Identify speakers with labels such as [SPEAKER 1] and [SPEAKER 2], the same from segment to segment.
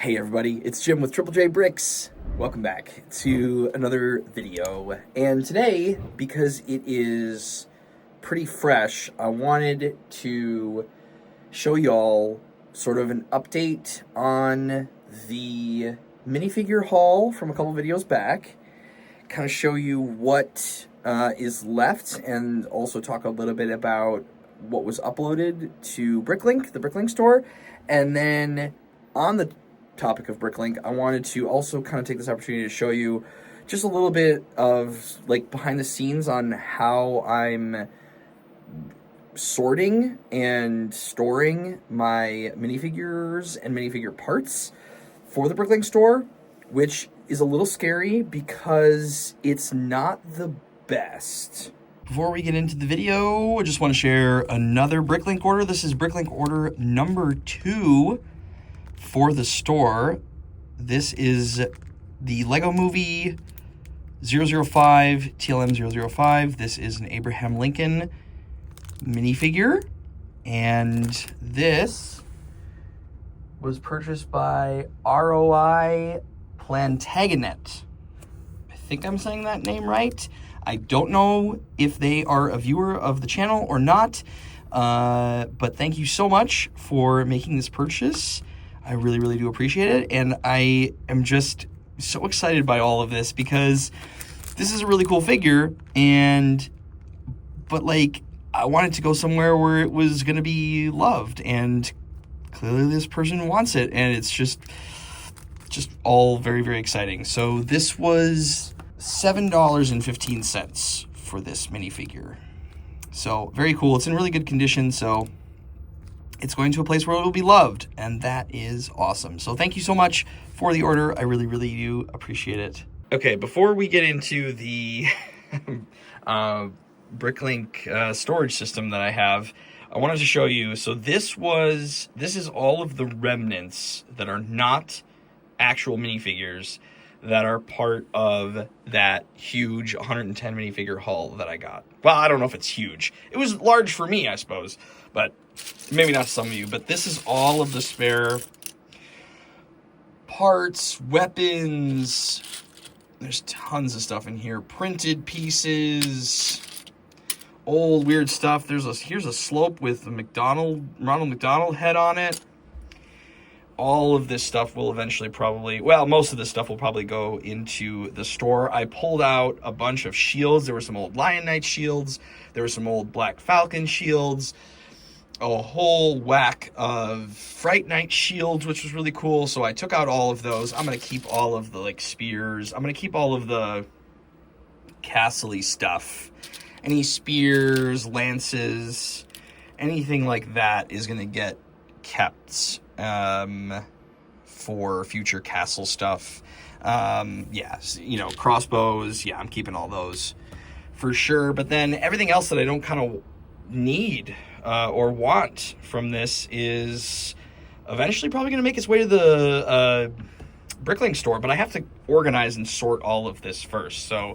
[SPEAKER 1] Hey everybody, it's Jim with Triple J Bricks. Welcome back to another video. And today, because it is pretty fresh, I wanted to show y'all sort of an update on the minifigure haul from a couple videos back. Kind of show you what is left, and also talk a little bit about what was uploaded to Bricklink, the Bricklink store. And then on the topic of Bricklink, I wanted to also kind of take this opportunity to show you just a little bit of like behind the scenes on how I'm sorting and storing my minifigures and minifigure parts for the Bricklink store, which is a little scary because it's not the best. Before we get into the video, I just want to share another Bricklink order. This is Bricklink order number 2 for the store. This is the Lego Movie 005, TLM 005. This is an Abraham Lincoln minifigure, and this was purchased by ROI Plantagenet. I think I'm saying that name right. I don't know if they are a viewer of the channel or not, but thank you so much for making this purchase. I really, really do appreciate it, and I am just so excited by all of this because this is a really cool figure, but like, I wanted to go somewhere where it was going to be loved, and clearly this person wants it, and it's just all very, very exciting. So this was $7.15 for this minifigure. So very cool. It's in really good condition, so it's going to a place where it will be loved, and that is awesome. So thank you so much for the order. I really, really do appreciate it. Okay, before we get into the Bricklink storage system that I have, I wanted to show you. So this is all of the remnants that are not actual minifigures that are part of that huge 110 minifigure haul that I got. Well, I don't know if it's huge. It was large for me, I suppose, but maybe not some of you. But this is all of the spare parts, weapons. There's tons of stuff in here. Printed pieces, old weird stuff. Here's a slope with the Ronald McDonald head on it. All of this stuff will eventually most of this stuff will probably go into the store. I pulled out a bunch of shields. There were some old Lion Knight shields. There were some old Black Falcon shields. A whole whack of Fright Knight shields, which was really cool. So I took out all of those. I'm going to keep all of the spears. I'm going to keep all of the castle-y stuff. Any spears, lances, anything like that is going to get kept for future castle stuff. Crossbows, I'm keeping all those for sure. But then everything else that I don't kind of need or want from this is eventually probably going to make its way to the Bricklink store, but I have to organize and sort all of this first. So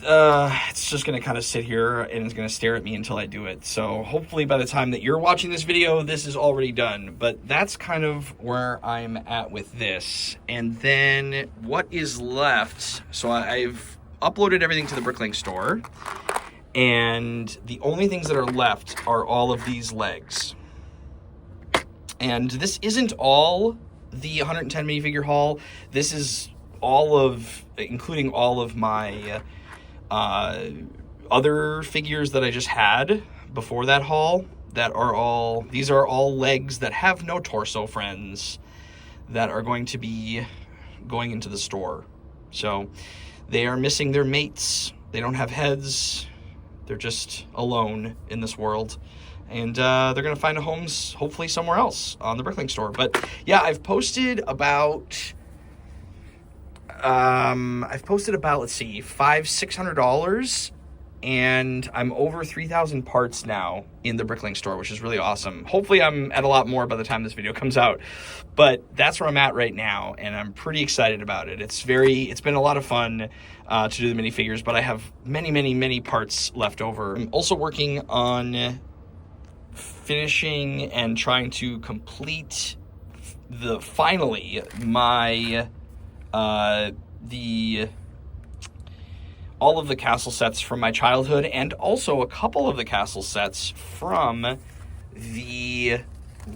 [SPEAKER 1] it's just going to kind of sit here and it's going to stare at me until I do it. So hopefully by the time that you're watching this video, this is already done. But that's kind of where I'm at with this. And then what is left? So I've uploaded everything to the Bricklink store, and the only things that are left are all of these legs. And this isn't all the 110 minifigure haul. This is including all of my other figures that I just had before that haul. These are all legs that have no torso, friends, that are going to be going into the store. So they are missing their mates. They don't have heads. They're just alone in this world. And they're going to find a home, hopefully somewhere else on the Bricklink store. But yeah, I've posted about, let's see, $600, and I'm over 3,000 parts now in the Bricklink store, which is really awesome. Hopefully I'm at a lot more by the time this video comes out, but that's where I'm at right now, and I'm pretty excited about it. It's been a lot of fun to do the minifigures, but I have many, many, many parts left over. I'm also working on finishing and trying to complete finally, my, all of the castle sets from my childhood, and also a couple of the castle sets from the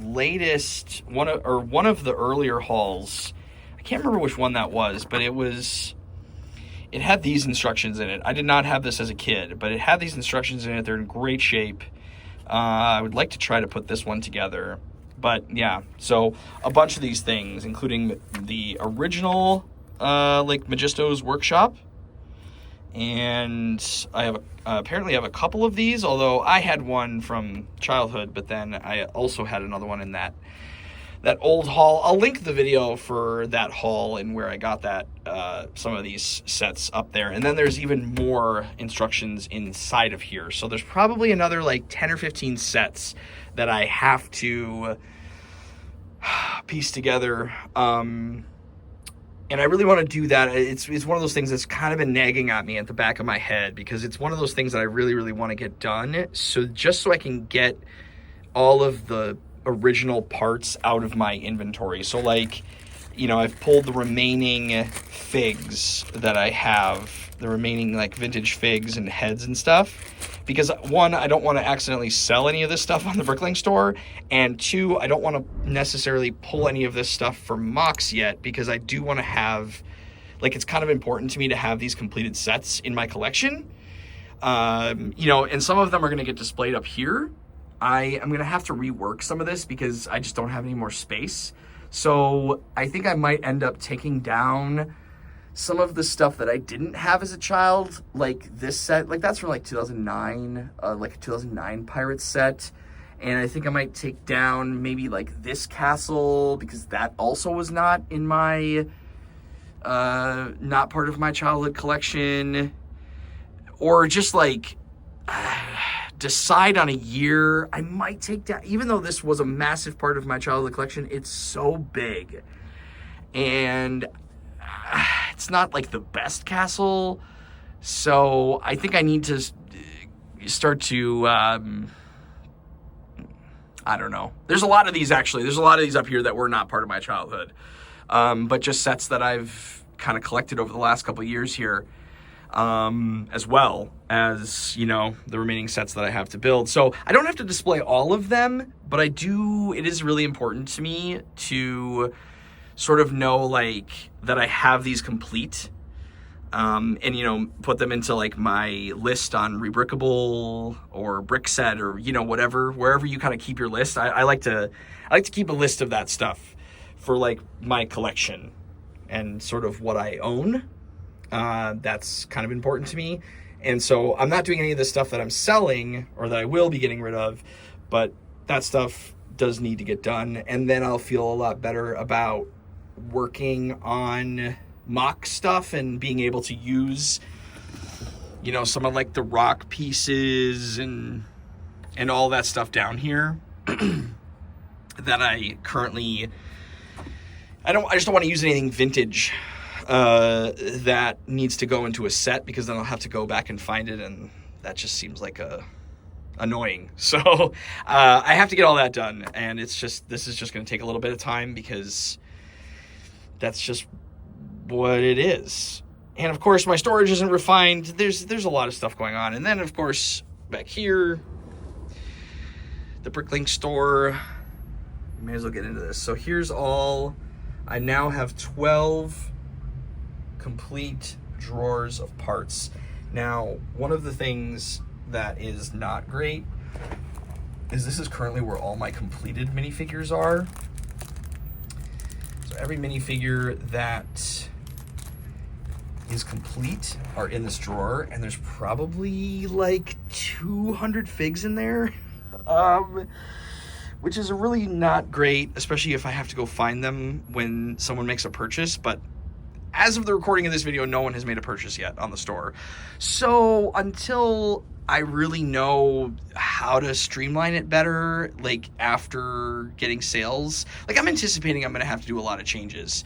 [SPEAKER 1] latest one of the earlier hauls. I can't remember which one that was, but it had these instructions in it. I did not have this as a kid, but it had these instructions in it. They're in great shape. I would like to try to put this one together. But yeah, so a bunch of these things, including the original like Magisto's Workshop. And I have apparently have a couple of these, although I had one from childhood, but then I also had another one in that old haul. I'll link the video for that haul and where I got that some of these sets up there. And then there's even more instructions inside of here. So there's probably another like 10 or 15 sets that I have to piece together. And I really want to do that. It's one of those things that's kind of been nagging at me at the back of my head, because it's one of those things that I really, really want to get done. So just so I can get all of the original parts out of my inventory. So like, you know, I've pulled the remaining figs that I have, the remaining like vintage figs and heads and stuff, because one, I don't want to accidentally sell any of this stuff on the Bricklink store, and two, I don't want to necessarily pull any of this stuff for mocks yet, because I do want to have, like, it's kind of important to me to have these completed sets in my collection. You know, and some of them are going to get displayed up here. I am going to have to rework some of this because I just don't have any more space. So I think I might end up taking down some of the stuff that I didn't have as a child, like this set, like that's from like 2009, like a 2009 Pirates set. And I think I might take down maybe like this castle, because that also was not in my, not part of my childhood collection. Or just like decide on a year. I might take down, even though this was a massive part of my childhood collection, it's so big. And it's not like the best castle, so I think I need to start to, I don't know. There's a lot of these, actually. There's a lot of these up here that were not part of my childhood, but just sets that I've kind of collected over the last couple of years here, as well as, you know, the remaining sets that I have to build. So I don't have to display all of them, but it is really important to me to sort of know, like, that I have these complete, and, you know, put them into like my list on Rebrickable or Brickset, or, you know, whatever, wherever you kind of keep your list. I like to keep a list of that stuff for like my collection and sort of what I own. That's kind of important to me. And so I'm not doing any of the stuff that I'm selling or that I will be getting rid of, but that stuff does need to get done. And then I'll feel a lot better about working on mock stuff and being able to use, you know, some of like the rock pieces and all that stuff down here that I currently, I just don't want to use anything vintage that needs to go into a set, because then I'll have to go back and find it, and that just seems like annoying. So I have to get all that done, and this is just going to take a little bit of time, because that's just what it is. And of course, my storage isn't refined. There's a lot of stuff going on. And then, of course, back here, the Bricklink store. May as well get into this. So here's all. I now have 12 complete drawers of parts. Now, one of the things that is not great is this is currently where all my completed minifigures are. So every minifigure that is complete are in this drawer, and there's probably like 200 figs in there, which is really not great, especially if I have to go find them when someone makes a purchase. But as of the recording of this video, no one has made a purchase yet on the store. So until I really know how to streamline it better, like after getting sales, like I'm anticipating I'm going to have to do a lot of changes.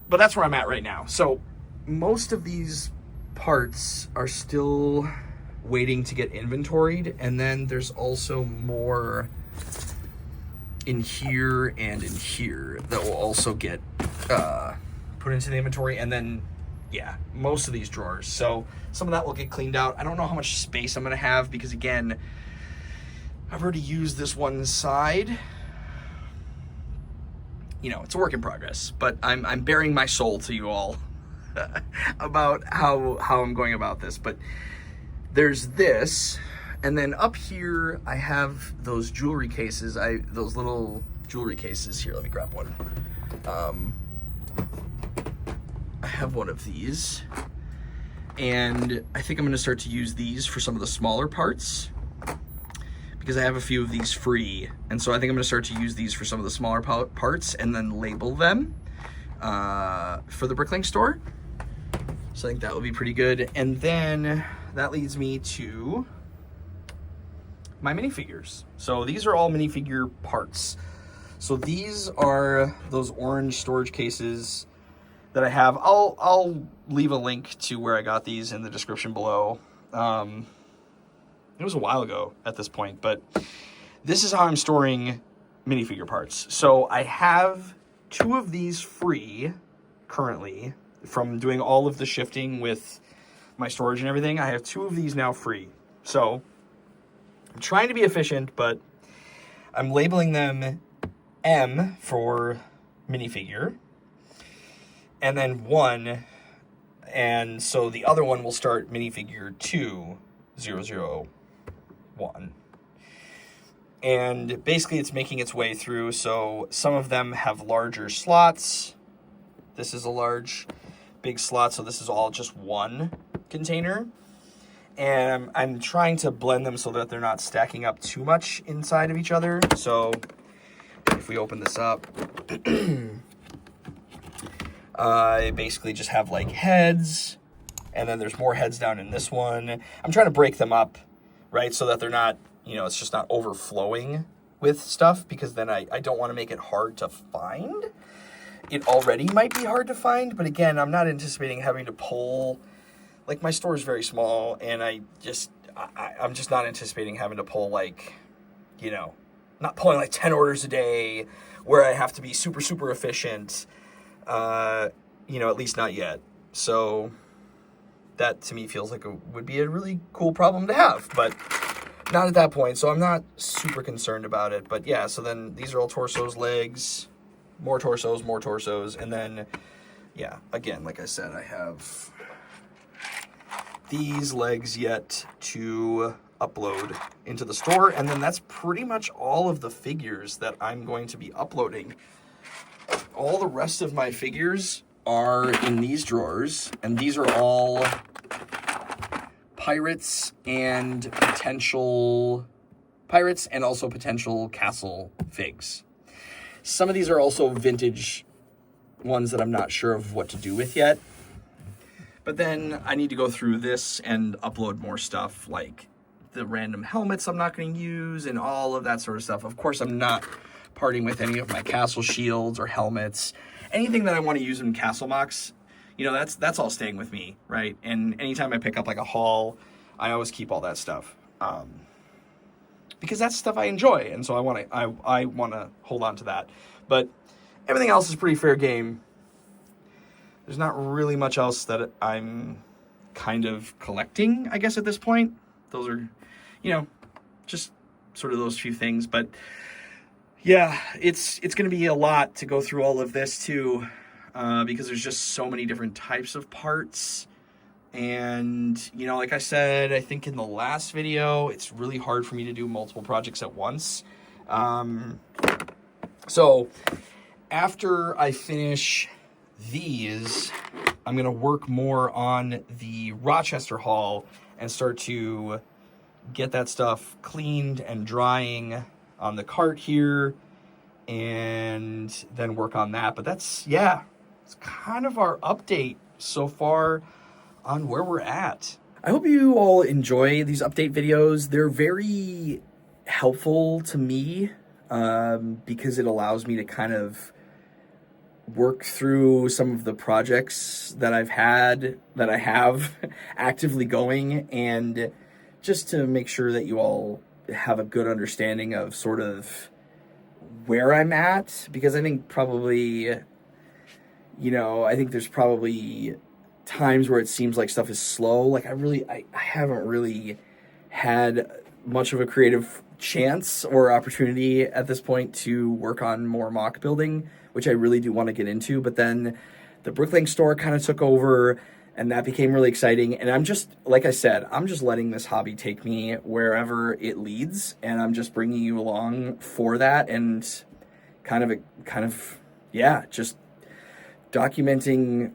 [SPEAKER 1] But that's where I'm at right now. So most of these parts are still waiting to get inventoried. And then there's also more in here and in here that will also get put into the inventory. And then, yeah, most of these drawers. So some of that will get cleaned out. I don't know how much space I'm going to have because, again, I've already used this one side. You know, it's a work in progress, but I'm bearing my soul to you all about how I'm going about this. But there's this, and then up here I have those jewelry cases. Those little jewelry cases here. Let me grab one. I have one of these, and I think I'm going to start to use these for some of the smaller parts, because I have a few of these free, and so I think I'm going to start to use these for some of the smaller parts and then label them for the Bricklink store. So I think that will be pretty good. And then that leads me to my minifigures. So these are all minifigure parts. So these are those orange storage cases that I have. I'll leave a link to where I got these in the description below. It was a while ago at this point, but this is how I'm storing minifigure parts. So I have 2 of these free currently from doing all of the shifting with my storage and everything. I have 2 of these now free. So I'm trying to be efficient, but I'm labeling them M for minifigure, and then 1, and so the other one will start minifigure 2001. And basically it's making its way through. So some of them have larger slots. This is a large, big slot, so this is all just one container. And I'm trying to blend them so that they're not stacking up too much inside of each other. So if we open this up, I basically just have like heads, and then there's more heads down in this one. I'm trying to break them up, right, so that they're not, you know, it's just not overflowing with stuff, because then I don't want to make it hard to find. It already might be hard to find, but again, I'm not anticipating having to pull, like my store is very small, and I'm just not anticipating having to pull, like, you know, not pulling like 10 orders a day where I have to be super, super efficient, you know, at least not yet. So that to me feels like it would be a really cool problem to have, but not at that point. So I'm not super concerned about it. But yeah, so then these are all torsos, legs, more torsos, and then, yeah, again, like I said, I have these legs yet to upload into the store, and then that's pretty much all of the figures that I'm going to be uploading. All the rest of my figures are in these drawers, and these are all pirates and also potential castle figs. Some of these are also vintage ones that I'm not sure of what to do with yet. But then I need to go through this and upload more stuff, like the random helmets I'm not going to use and all of that sort of stuff. Of course, I'm not parting with any of my castle shields or helmets. Anything that I want to use in castle mocks, you know, that's all staying with me, right? And anytime I pick up like a haul, I always keep all that stuff, because that's stuff I enjoy, and so I want to hold on to that. But everything else is pretty fair game. There's not really much else that I'm kind of collecting, I guess, at this point. Those are, you know, just sort of those few things. But yeah, it's going to be a lot to go through all of this too, because there's just so many different types of parts. And, you know, like I said, I think in the last video, it's really hard for me to do multiple projects at once. So after I finish these, I'm going to work more on the Rochester haul and start to get that stuff cleaned and drying on the cart here, and then work on that. But that's, yeah, it's kind of our update so far on where we're at. I hope you all enjoy these update videos. They're very helpful to me, because it allows me to kind of work through some of the projects that I have actively going, and just to make sure that you all have a good understanding of sort of where I'm at, because I think probably, I think there's probably times where it seems like stuff is slow. Like I haven't really had much of a creative chance or opportunity at this point to work on more mock building, which I really do want to get into. But then the Bricklink store kind of took over, and that became really exciting. And I'm just, like I said, I'm just letting this hobby take me wherever it leads, and I'm just bringing you along for that, and yeah, just documenting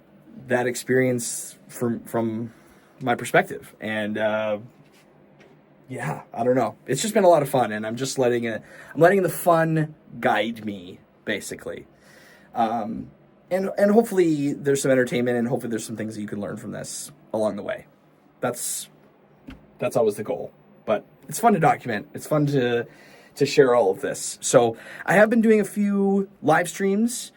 [SPEAKER 1] that experience from my perspective. And yeah, I don't know. It's just been a lot of fun, and I'm letting the fun guide me, basically. And hopefully there's some entertainment, and hopefully there's some things that you can learn from this along the way. That's always the goal. But it's fun to document. It's fun to share all of this. So I have been doing a few live streams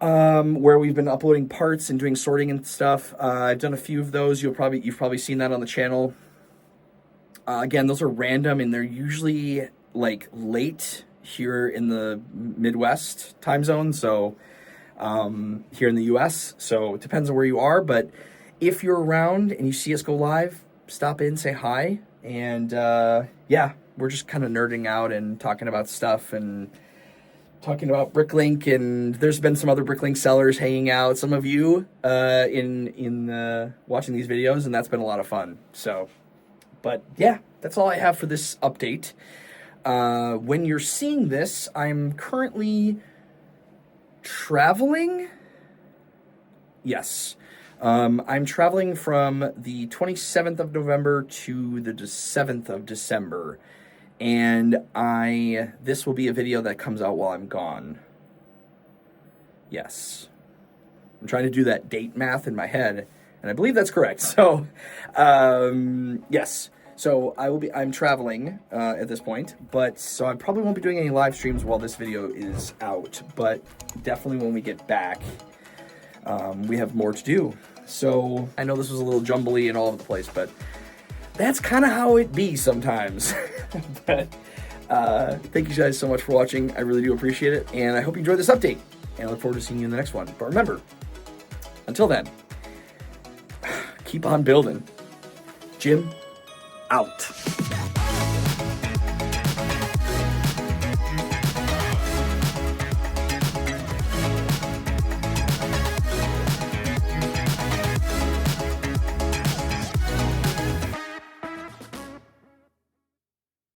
[SPEAKER 1] where we've been uploading parts and doing sorting and stuff. I've done a few of those. You've probably seen that on the channel. Again, those are random, and they're usually like late here in the Midwest time zone. So here in the US, so it depends on where you are. But if you're around and you see us go live, stop in, say hi, and yeah, we're just kind of nerding out and talking about stuff and talking about Bricklink. And there's been some other Bricklink sellers hanging out, some of you in watching these videos, and that's been a lot of fun. So, but yeah, that's all I have for this update. When you're seeing this, I'm currently traveling. Yes. I'm traveling from the 27th of November to the 7th of December. And this will be a video that comes out while I'm gone. Yes. I'm trying to do that date math in my head, and I believe that's correct. So, yes. So I'm traveling at this point, so I probably won't be doing any live streams while this video is out, but definitely when we get back, we have more to do. So I know this was a little jumbly and all over the place, but that's kind of how it be sometimes. But thank you guys so much for watching. I really do appreciate it, and I hope you enjoyed this update, and I look forward to seeing you in the next one. But remember, until then, keep on building. Jim out.